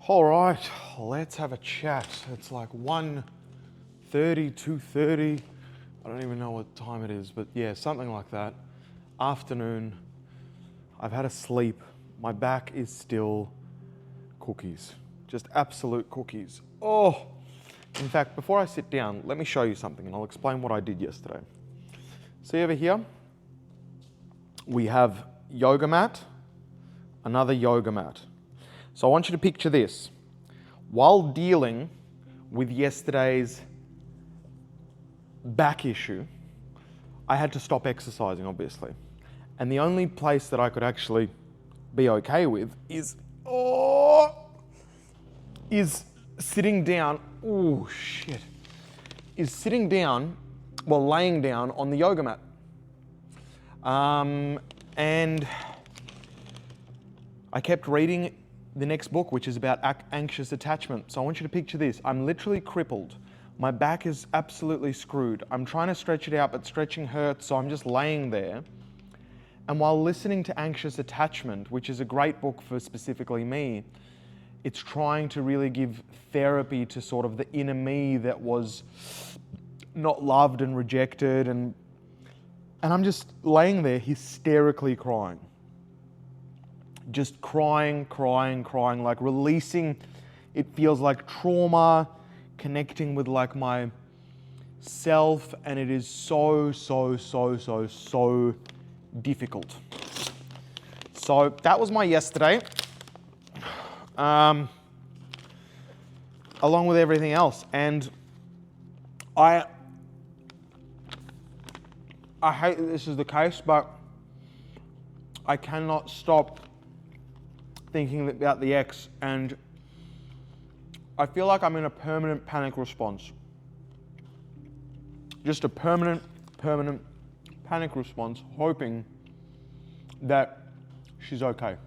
All right, let's have a chat. It's like 1:30, 2:30. I don't even know what time it is, but yeah, something like that. Afternoon. I've had a sleep. My back is still cookies. Just absolute cookies. Oh! In fact, before I sit down, let me show you something and I'll explain what I did yesterday. See over here? We have yoga mat, another yoga mat. So I want you to picture this. While dealing with yesterday's back issue, I had to stop exercising, obviously. And the only place that I could actually be okay with is sitting down. Oh, shit. Is sitting down, well, laying down on the yoga mat. And I kept reading the next book, which is about anxious attachment. So I want you to picture this. I'm literally crippled. My back is absolutely screwed. I'm trying to stretch it out, but stretching hurts, so I'm just laying there. And while listening to Anxious Attachment, which is a great book for specifically me, it's trying to really give therapy to sort of the inner me that was not loved and rejected. And I'm just laying there hysterically crying. Just crying, like releasing. It feels like trauma, connecting with like my self, and it is so difficult. So that was my yesterday, along with everything else. And I hate that this is the case, but I cannot stop thinking about the ex, and I feel like I'm in a permanent panic response. Just a permanent panic response, hoping that she's okay.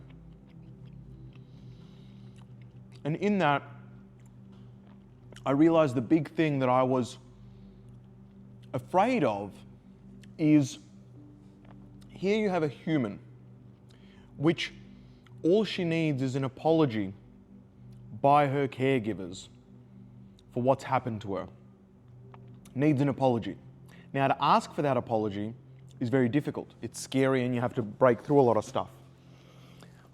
And in that, I realized the big thing that I was afraid of is, here you have a human, which all she needs is an apology by her caregivers for what's happened to her. Needs an apology. Now, to ask for that apology is very difficult. It's scary and you have to break through a lot of stuff.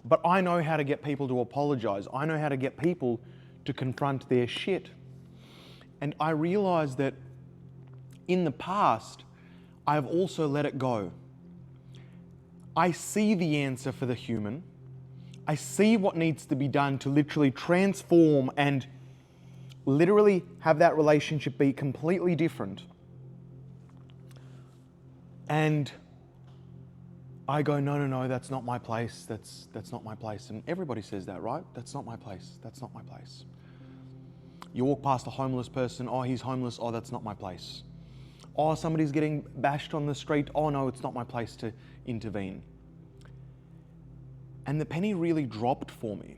But I know how to get people to apologize. I know how to get people to confront their shit. And I realized that in the past, I've also let it go. I see the answer for the human. I see what needs to be done to literally transform and literally have that relationship be completely different. And I go, no, that's not my place. That's not my place. And everybody says that, right? That's not my place. That's not my place. You walk past a homeless person. Oh, he's homeless. Oh, that's not my place. Oh, somebody's getting bashed on the street. Oh, no, it's not my place to intervene. And the penny really dropped for me.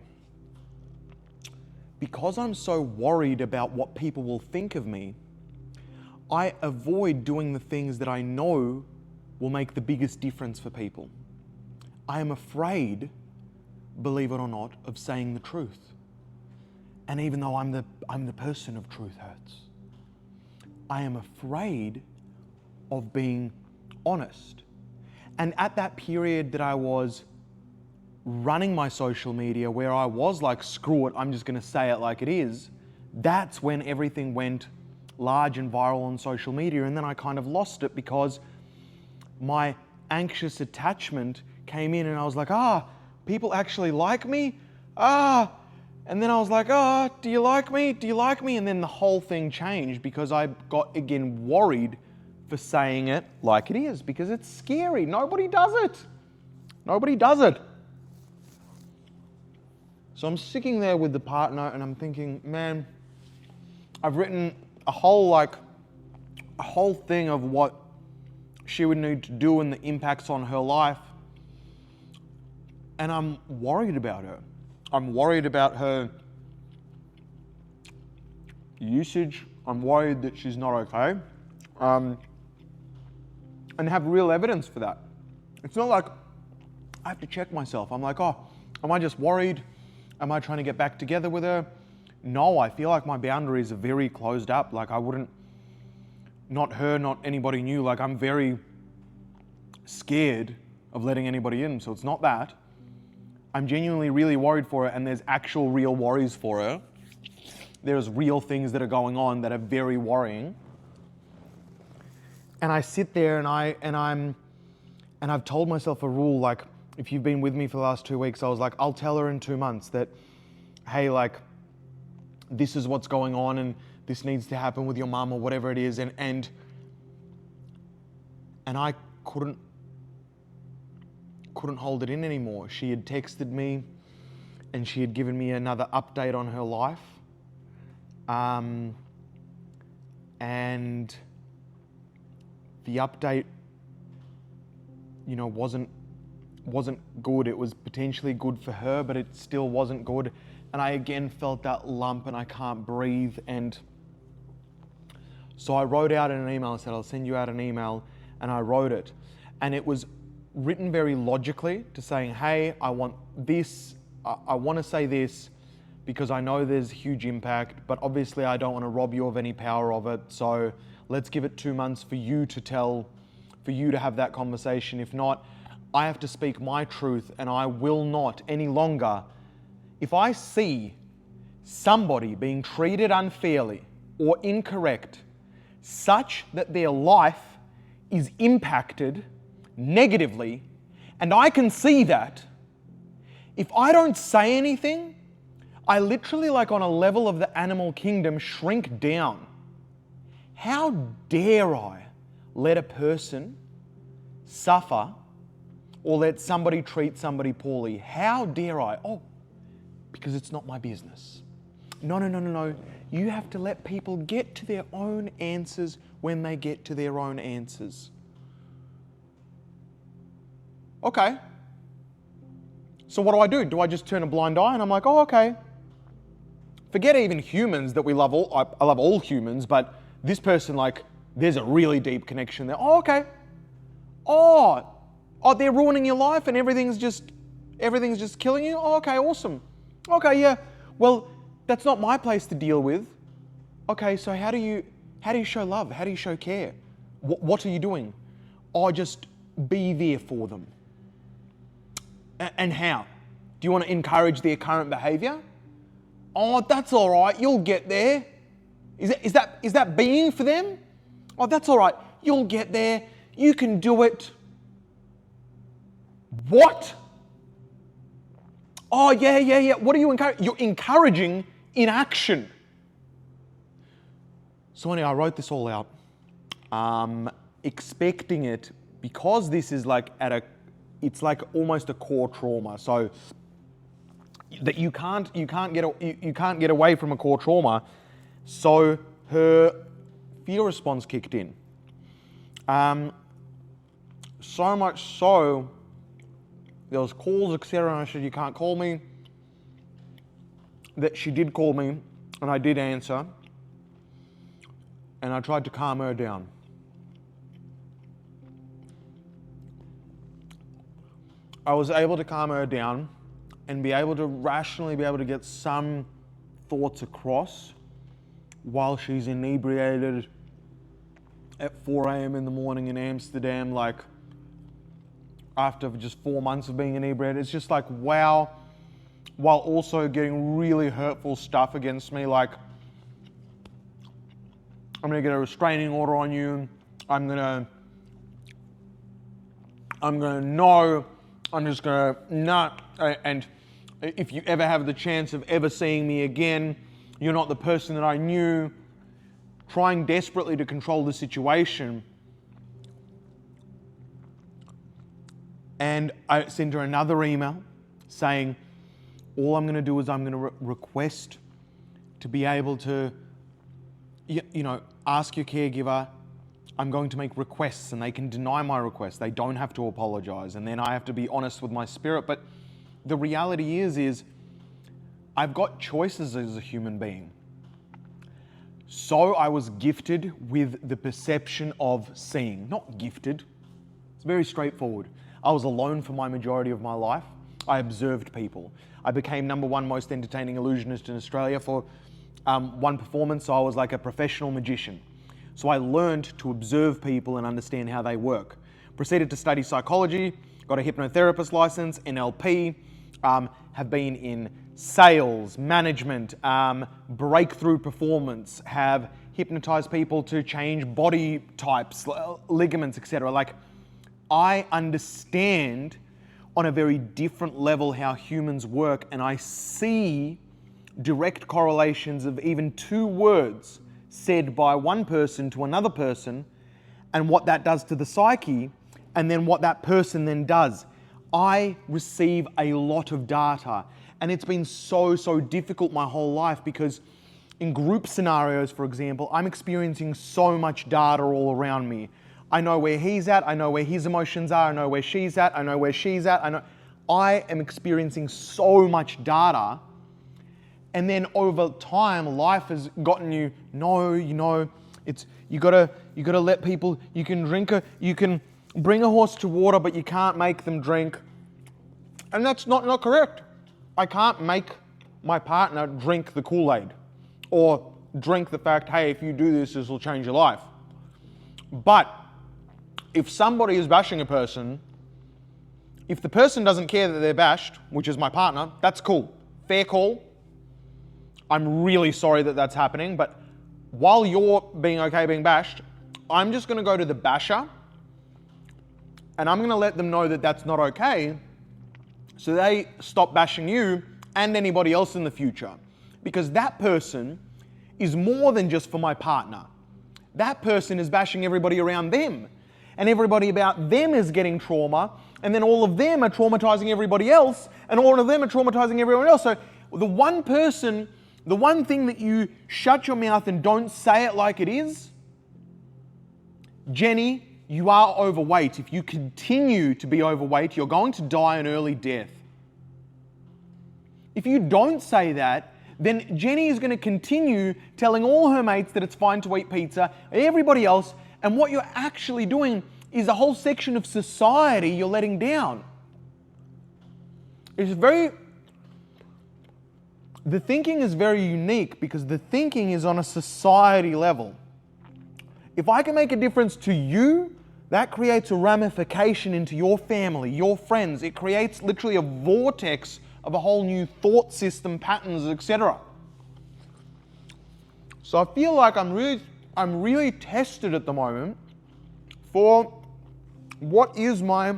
Because I'm so worried about what people will think of me, I avoid doing the things that I know will make the biggest difference for people. I am afraid, believe it or not, of saying the truth. And even though I'm the person of truth hurts, I am afraid of being honest. And at that period that I was running my social media, where I was like, screw it, I'm just going to say it like it is, that's when everything went large and viral on social media. And then I kind of lost it because my anxious attachment came in and I was like, people actually like me? And then I was like, do you like me? Do you like me? And then the whole thing changed because I got, again, worried for saying it like it is, because it's scary. Nobody does it. Nobody does it. So I'm sitting there with the partner and I'm thinking, man, I've written a whole thing of what she would need to do and the impacts on her life. And I'm worried about her. I'm worried about her usage. I'm worried that she's not okay. And have real evidence for that. It's not like I have to check myself. I'm like, am I just worried? Am I trying to get back together with her? No, I feel like my boundaries are very closed up. Like I wouldn't, not her, not anybody new. Like I'm very scared of letting anybody in. So it's not that. I'm genuinely really worried for her, and there's actual real worries for her. There's real things that are going on that are very worrying. And I sit there and I've told myself a rule, like if you've been with me for the last 2 weeks, I was like, I'll tell her in 2 months that, hey, like this is what's going on and this needs to happen with your mum or whatever it is. And I couldn't hold it in anymore. She had texted me and she had given me another update on her life. And the update, you know, wasn't good. It was potentially good for her, but it still wasn't good. And I again felt that lump and I can't breathe. And so I wrote out in an email, I said, I'll send you out an email. And I wrote it. And it was written very logically to saying, hey, I want this, I want to say this because I know there's huge impact, but obviously I don't want to rob you of any power of it. So let's give it 2 months for you to have that conversation. If not, I have to speak my truth, and I will not any longer. If I see somebody being treated unfairly or incorrect, such that their life is impacted negatively, and I can see that, if I don't say anything, I literally, like on a level of the animal kingdom, shrink down. How dare I let a person suffer or let somebody treat somebody poorly? How dare I? Oh, because it's not my business. No. You have to let people get to their own answers when they get to their own answers. Okay. So what do? Do I just turn a blind eye and I'm like, oh, okay. Forget even humans that we love all. I love all humans, but this person, like, there's a really deep connection there. Oh, okay. Oh, they're ruining your life and everything's just killing you? Oh, okay, awesome. Okay, yeah. Well, that's not my place to deal with. Okay, so how do you show love? How do you show care? What are you doing? Oh, just be there for them. And how? Do you want to encourage their current behavior? Oh, that's all right. You'll get there. Is that being for them? Oh, that's all right. You'll get there. You can do it. What? Oh, yeah. What are you encouraging? You're encouraging inaction. So anyway, I wrote this all out, expecting it, because this is like it's like almost a core trauma. So that you can't get away from a core trauma. So her fear response kicked in. So much so, there was calls, etc. And I said, you can't call me. That she did call me, and I did answer. And I tried to calm her down. I was able to calm her down and be able to rationally be able to get some thoughts across while she's inebriated at 4 a.m. in the morning in Amsterdam, like after just 4 months of being inebriated. It's just like, wow, while also getting really hurtful stuff against me, like, I'm gonna get a restraining order on you. I'm just gonna not. And if you ever have the chance of ever seeing me again, you're not the person that I knew. Trying desperately to control the situation. And I sent her another email saying, all I'm gonna do is I'm gonna request to be able to, ask your caregiver. I'm going to make requests and they can deny my request. They don't have to apologize. And then I have to be honest with my spirit. But the reality is I've got choices as a human being. So I was gifted with the perception of seeing. Not gifted. It's very straightforward. I was alone for my majority of my life. I observed people. I became #1 most entertaining illusionist in Australia for one performance, so I was like a professional magician. So I learned to observe people and understand how they work. Proceeded to study psychology, got a hypnotherapist license, NLP, have been in sales, management, breakthrough performance, have hypnotized people to change body types, ligaments, etc. Like, I understand on a very different level how humans work, and I see direct correlations of even 2 words said by one person to another person, and what that does to the psyche, and then what that person then does. I receive a lot of data, and it's been so difficult my whole life, because in group scenarios, for example, I'm experiencing so much data all around me. I know where he's at, I know where his emotions are, I know where she's at, I know where she's at, I am experiencing so much data. And then over time, life has gotten you, you gotta let people, you can bring a horse to water, but you can't make them drink. And that's not correct. I can't make my partner drink the KoolAid, or drink the fact, hey, if you do this, this will change your life. But if somebody is bashing a person, if the person doesn't care that they're bashed, which is my partner, that's cool. Fair call. I'm really sorry that that's happening, but while you're being okay being bashed, I'm just going to go to the basher, and I'm going to let them know that that's not okay, so they stop bashing you and anybody else in the future. Because that person is more than just for my partner. That person is bashing everybody around them, and everybody about them is getting trauma, and then all of them are traumatizing everybody else, and all of them are traumatizing everyone else. So the one thing that you shut your mouth and don't say it like it is, Jenny, you are overweight. If you continue to be overweight, you're going to die an early death. If you don't say that, then Jenny is going to continue telling all her mates that it's fine to eat pizza, everybody else, and what you're actually doing is a whole section of society you're letting down. The thinking is very unique, because the thinking is on a society level. If I can make a difference to you, that creates a ramification into your family, your friends. It creates literally a vortex of a whole new thought system, patterns, etc. So I feel like I'm really tested at the moment for what is my,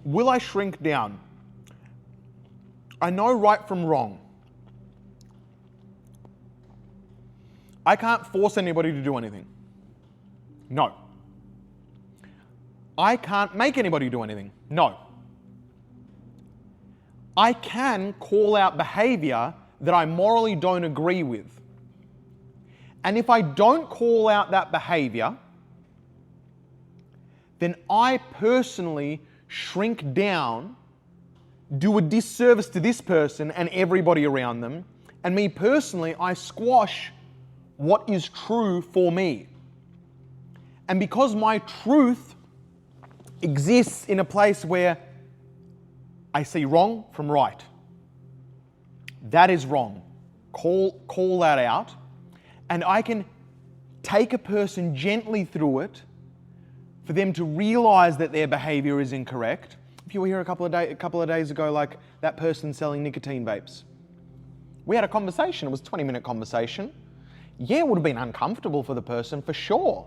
will I shrink down? I know right from wrong. I can't force anybody to do anything. No. I can't make anybody do anything. No. I can call out behavior that I morally don't agree with. And if I don't call out that behavior, then I personally shrink down, do a disservice to this person and everybody around them, and me personally, I squash what is true for me. And because my truth exists in a place where I see wrong from right, that is wrong. Call that out, and I can take a person gently through it for them to realize that their behavior is incorrect. If you were here a couple of days ago, like that person selling nicotine vapes, we had a conversation. It was a 20-minute conversation. Yeah, it would have been uncomfortable for the person, for sure.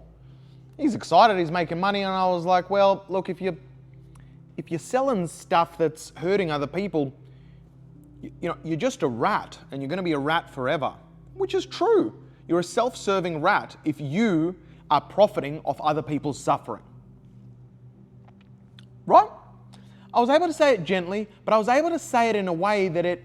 He's excited, he's making money, and I was like, well, look, if you're selling stuff that's hurting other people, you're just a rat, and you're going to be a rat forever, which is true. You're a self-serving rat if you are profiting off other people's suffering. Right? I was able to say it gently, but I was able to say it in a way that it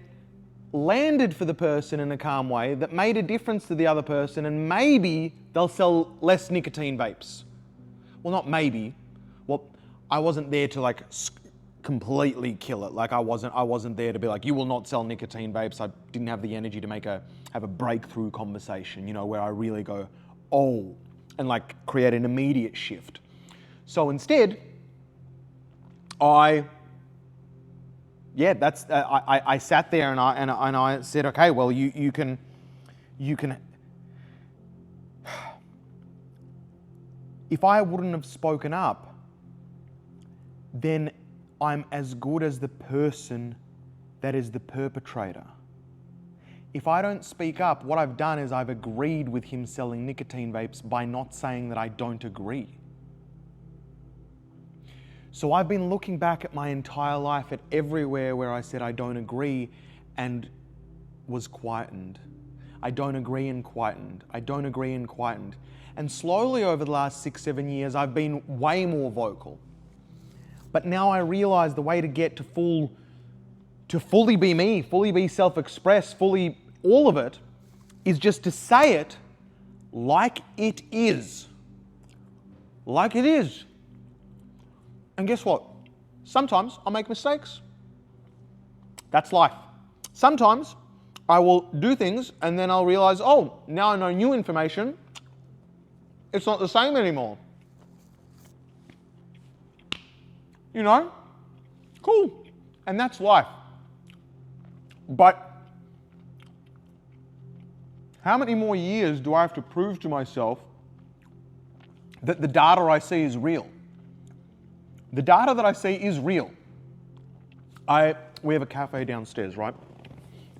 landed for the person in a calm way, that made a difference to the other person, and maybe they'll sell less nicotine vapes. Well, not maybe. Well, I wasn't there to completely kill it. Like I wasn't there to be like, you will not sell nicotine vapes. I didn't have the energy to have a breakthrough conversation, where I really go, oh, and create an immediate shift. So instead, I sat there and I said, okay, well, you can. If I wouldn't have spoken up, then I'm as good as the person that is the perpetrator. If I don't speak up, what I've done is I've agreed with him selling nicotine vapes by not saying that I don't agree. So I've been looking back at my entire life at everywhere where I said I don't agree and was quietened. I don't agree and quietened. I don't agree and quietened. And slowly over the last 6-7 years, I've been way more vocal. But now I realize the way to get to fully be me, fully be self-expressed, fully all of it, is just to say it like it is. Like it is. And guess what? Sometimes I'll make mistakes. That's life. Sometimes I will do things and then I'll realize, oh, now I know new information. It's not the same anymore. You know? Cool. And that's life. But how many more years do I have to prove to myself that the data I see is real? The data that I see is real. We have a cafe downstairs, right?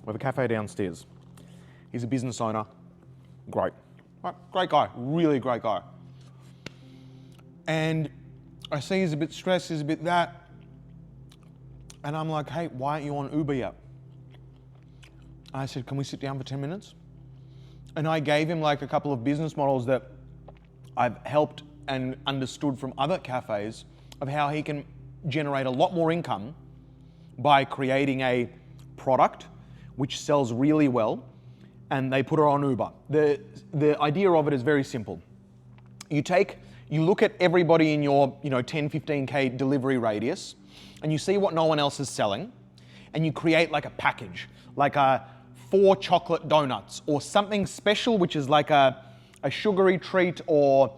We have a cafe downstairs. He's a business owner. Great. Right, great guy. Really great guy. And I see he's a bit stressed, he's a bit that. And I'm like, hey, why aren't you on Uber yet? I said, can we sit down for 10 minutes? And I gave him like a couple of business models that I've helped and understood from other cafes of how he can generate a lot more income by creating a product which sells really well, and they put it on Uber. The idea of it is very simple. You look at everybody in your 10, 15K delivery radius, and you see what no one else is selling, and you create like a package, like 4 chocolate donuts, or something special, which is like a sugary treat, or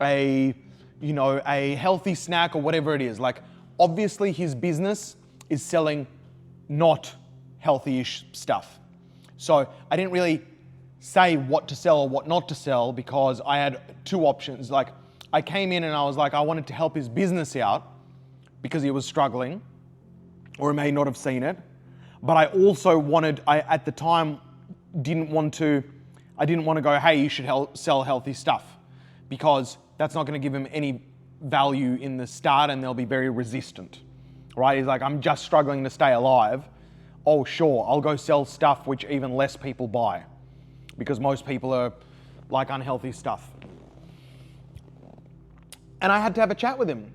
a healthy snack, or whatever it is. Like, obviously his business is selling not healthy-ish stuff. So I didn't really say what to sell or what not to sell because I had 2 options. Like, I came in and I was like, I wanted to help his business out because he was struggling, or he may not have seen it. But I also at the time, didn't want to go, hey, you should sell healthy stuff, because that's not going to give him any value in the start and they'll be very resistant, right? He's like, I'm just struggling to stay alive. Oh, sure, I'll go sell stuff which even less people buy because most people are like unhealthy stuff. And I had to have a chat with him.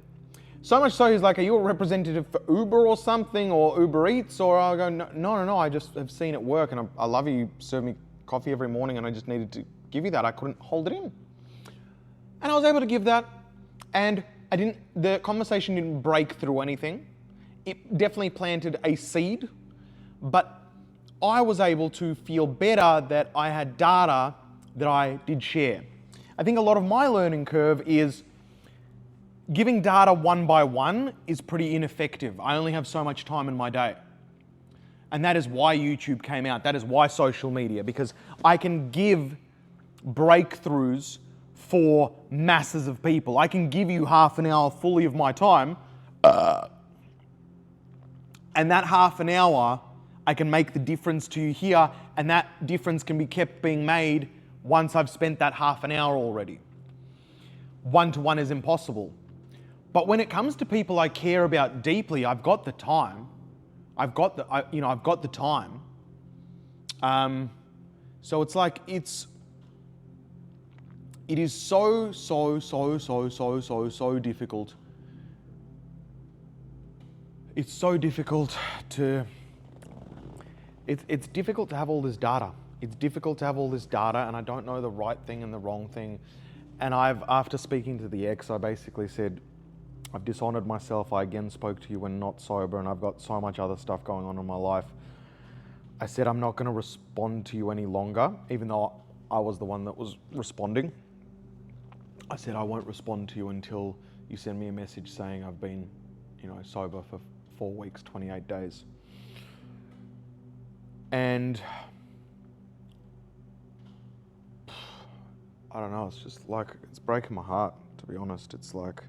So much so he's like, are you a representative for Uber or something, or Uber Eats? Or I'll go, no, I just have seen it work and I love you serve me coffee every morning and I just needed to give you that. I couldn't hold it in. And I was able to give that, and the conversation didn't break through anything. It definitely planted a seed, but I was able to feel better that I had data that I did share. I think a lot of my learning curve is giving data one by one is pretty ineffective. I only have so much time in my day. And that is why YouTube came out. That is why social media, because I can give breakthroughs for masses of people. I can give you half an hour fully of my time, and that half an hour, I can make the difference to you here, and that difference can be kept being made once I've spent that half an hour already. One-to-one is impossible. But when it comes to people I care about deeply, I've got the time. I've got the time. So it's like, it is so difficult. It's so difficult to, it's difficult to have all this data. It's difficult to have all this data, and I don't know the right thing and the wrong thing. And after speaking to the ex, I basically said, I've dishonored myself. I again spoke to you when not sober, and I've got so much other stuff going on in my life. I said, I'm not going to respond to you any longer, even though I was the one that was responding. I said, I won't respond to you until you send me a message saying I've been sober for 4 weeks, 28 days. And I don't know, it's just like, it's breaking my heart, to be honest. It's like,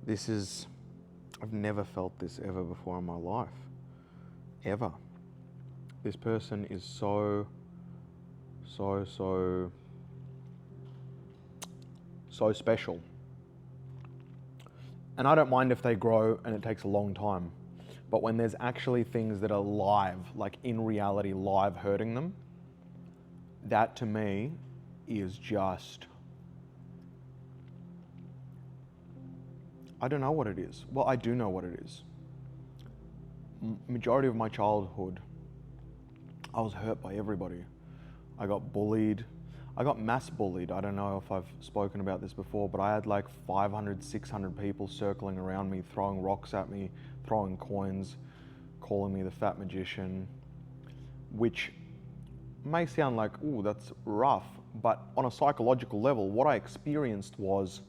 I've never felt this ever before in my life. Ever. This person is so special. And I don't mind if they grow and it takes a long time. But when there's actually things that are live, like in reality, live hurting them, that to me is just, I don't know what it is. Well, I do know what it is. Majority of my childhood, I was hurt by everybody. I got bullied. I got mass bullied. I don't know if I've spoken about this before, but I had like 500, 600 people circling around me, throwing rocks at me, throwing coins, calling me the fat magician, which may sound like, ooh, that's rough, but on a psychological level, what I experienced was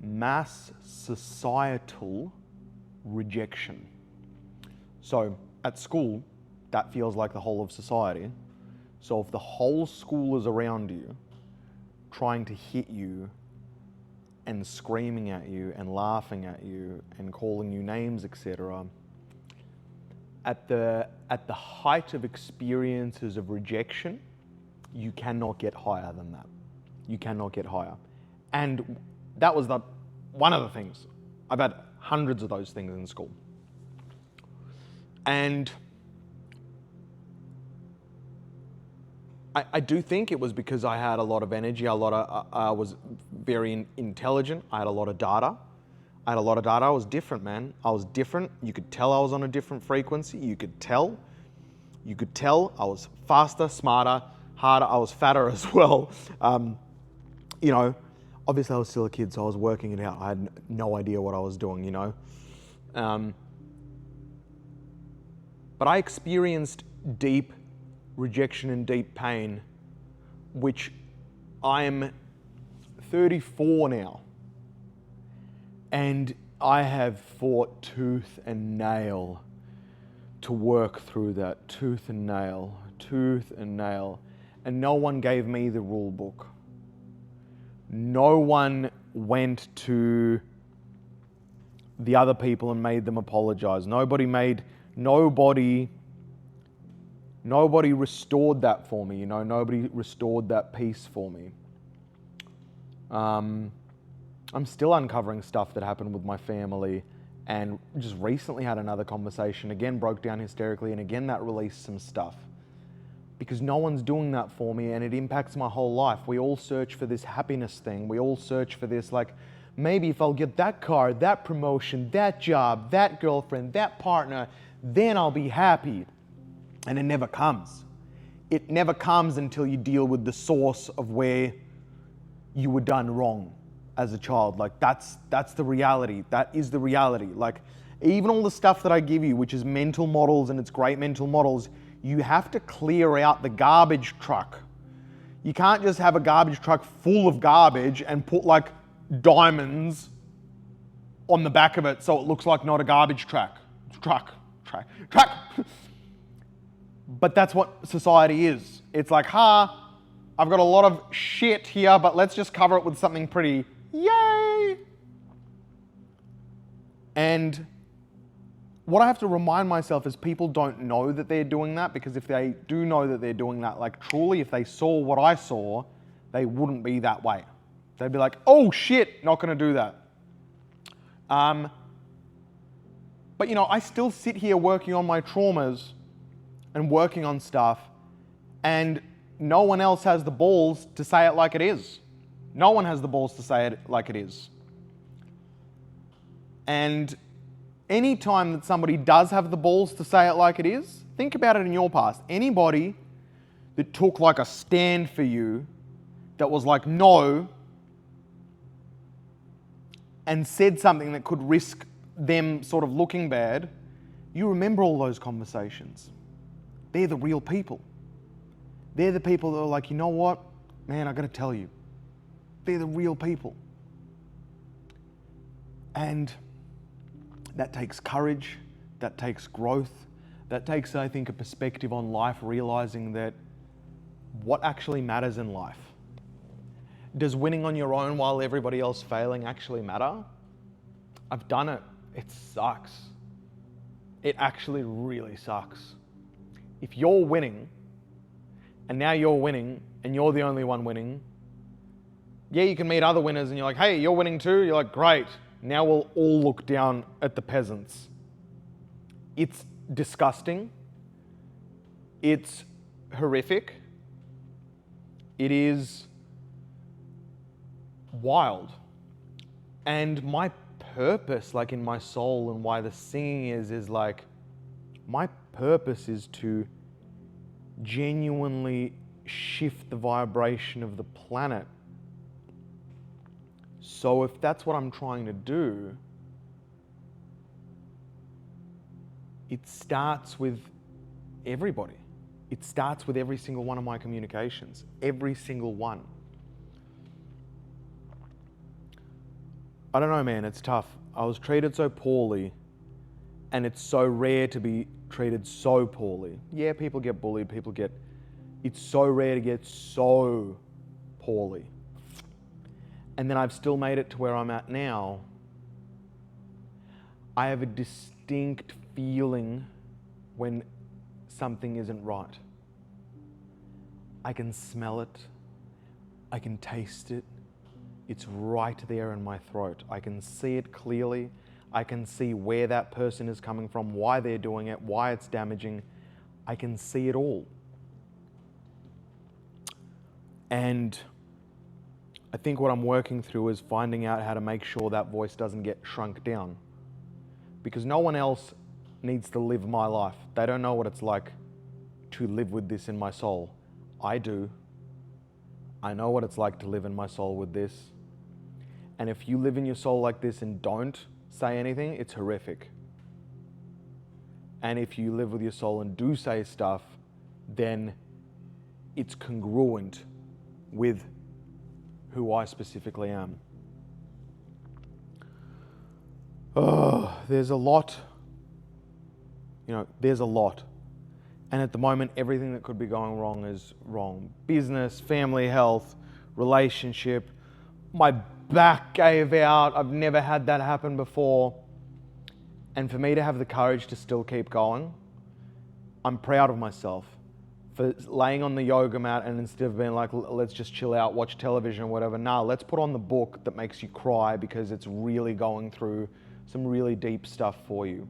mass societal rejection. So at school, that feels like the whole of society. So if the whole school is around you, trying to hit you and screaming at you and laughing at you and calling you names, etc., at the height of experiences of rejection, you cannot get higher than that. You cannot get higher. And that was one of the things. I've had hundreds of those things in school. And I do think it was because I had a lot of energy, I was very intelligent, I had a lot of data. I was different, man. I was different. You could tell I was on a different frequency. You could tell I was faster, smarter, harder. I was fatter as well. Obviously I was still a kid, so I was working it out. I had no idea what I was doing, But I experienced deep rejection and deep pain, which I'm 34 now. And I have fought tooth and nail to work through that, tooth and nail. And no one gave me the rule book. No one went to the other people and made them apologize. Nobody restored that for me, nobody restored that peace for me. I'm still uncovering stuff that happened with my family, and just recently had another conversation, again broke down hysterically, and again that released some stuff. Because no one's doing that for me, and it impacts my whole life. We all search for this happiness thing. We all search for this, like, maybe if I'll get that car, that promotion, that job, that girlfriend, that partner, then I'll be happy. And it never comes. It never comes until you deal with the source of where you were done wrong as a child. Like, that's the reality. That is the reality. Like, even all the stuff that I give you, which is mental models, and it's great mental models, you have to clear out the garbage truck. You can't just have a garbage truck full of garbage and put like diamonds on the back of it so it looks like not a garbage truck. But that's what society is. It's like, I've got a lot of shit here, but let's just cover it with something pretty. Yay! And what I have to remind myself is people don't know that they're doing that, because if they do know that they're doing that, like truly, if they saw what I saw, they wouldn't be that way. They'd be like, oh shit, not gonna do that. But I still sit here working on my traumas and working on stuff, and no one else has the balls to say it like it is. No one has the balls to say it like it is. And any time that somebody does have the balls to say it like it is, think about it in your past. Anybody that took like a stand for you, that was like, no, and said something that could risk them sort of looking bad, you remember all those conversations. They're the real people. They're the people that are like, you know what, man, I gotta tell you. They're the real people. And That takes courage, that takes growth, that takes, I think, a perspective on life, realizing that what actually matters in life. Does winning on your own while everybody else failing actually matter? I've done it. It sucks. It actually really sucks. If you're winning, and now you're winning, and you're the only one winning, yeah, you can meet other winners and you're like, hey, you're winning too? You're like, great. Now we'll all look down at the peasants. It's disgusting. It's horrific. It is wild. And my purpose, like in my soul, and why the singing is like, my purpose is to genuinely shift the vibration of the planet. So if that's what I'm trying to do, it starts with everybody. It starts with every single one of my communications, every single one. I don't know, man, it's tough. I was treated so poorly, and it's so rare to be treated so poorly. Yeah, people get bullied, it's so rare to get so poorly. And then I've still made it to where I'm at now. I have a distinct feeling when something isn't right. I can smell it. I can taste it. It's right there in my throat. I can see it clearly. I can see where that person is coming from, why they're doing it, why it's damaging. I can see it all. And I think what I'm working through is finding out how to make sure that voice doesn't get shrunk down. Because no one else needs to live my life. They don't know what it's like to live with this in my soul. I do. I know what it's like to live in my soul with this. And if you live in your soul like this and don't say anything, it's horrific. And if you live with your soul and do say stuff, then it's congruent with who I specifically am. Oh, there's a lot. There's a lot. And at the moment, everything that could be going wrong is wrong. Business, family health, relationship. My back gave out. I've never had that happen before. And for me to have the courage to still keep going, I'm proud of myself for laying on the yoga mat and instead of being like, let's just chill out, watch television or whatever. Nah, let's put on the book that makes you cry because it's really going through some really deep stuff for you.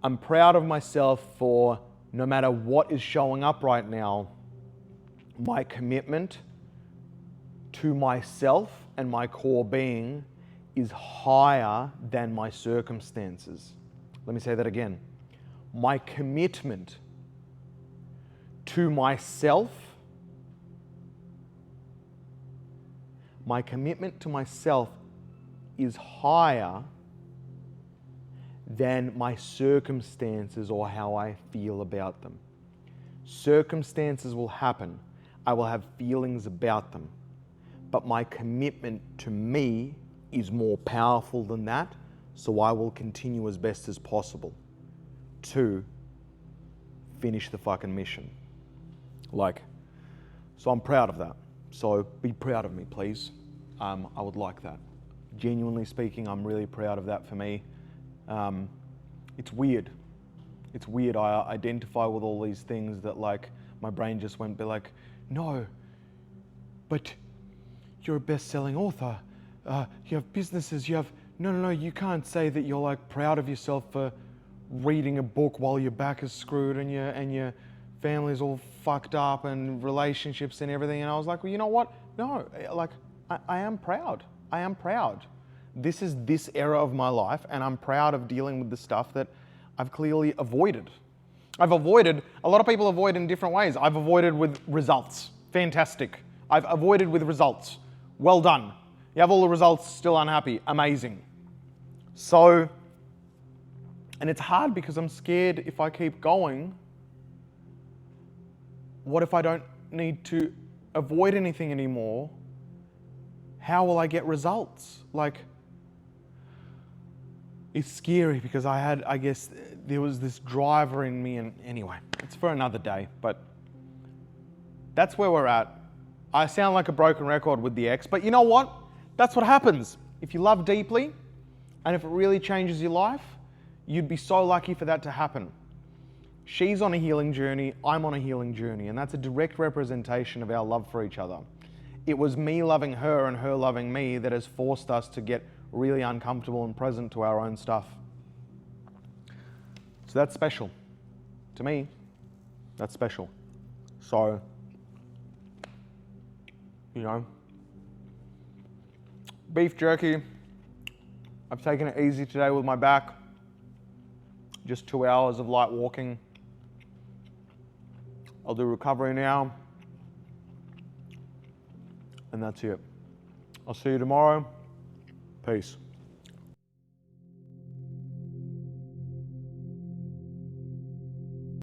I'm proud of myself for no matter what is showing up right now, my commitment to myself and my core being is higher than my circumstances. Let me say that again. My commitment to myself, is higher than my circumstances or how I feel about them. Circumstances will happen. I will have feelings about them. But my commitment to me is more powerful than that, so I will continue as best as possible to finish the fucking mission. So I'm proud of that. So be proud of me, please. I would like that. Genuinely speaking, I'm really proud of that for me. It's weird. I identify with all these things that my brain just went be like, no, but you're a best-selling author. You have businesses, no, you can't say that you're proud of yourself for reading a book while your back is screwed and your family's all fucked up and relationships and everything. And I was like, well, you know what? No, I am proud. I am proud. This is this era of my life, and I'm proud of dealing with the stuff that I've clearly avoided. A lot of people avoid in different ways. I've avoided with results. Fantastic. I've avoided with results. Well done. You have all the results, still unhappy. Amazing. So, and it's hard because I'm scared if I keep going, what if I don't need to avoid anything anymore? How will I get results? It's scary because I guess there was this driver in me, and anyway, it's for another day, but that's where we're at. I sound like a broken record with the ex, but you know what? That's what happens. If you love deeply, and if it really changes your life, you'd be so lucky for that to happen. She's on a healing journey, I'm on a healing journey, and that's a direct representation of our love for each other. It was me loving her and her loving me that has forced us to get really uncomfortable and present to our own stuff. So that's special. To me, that's special. So, you know, beef jerky. I've taken it easy today with my back. Just 2 hours of light walking. I'll do recovery now. And that's it. I'll see you tomorrow. Peace.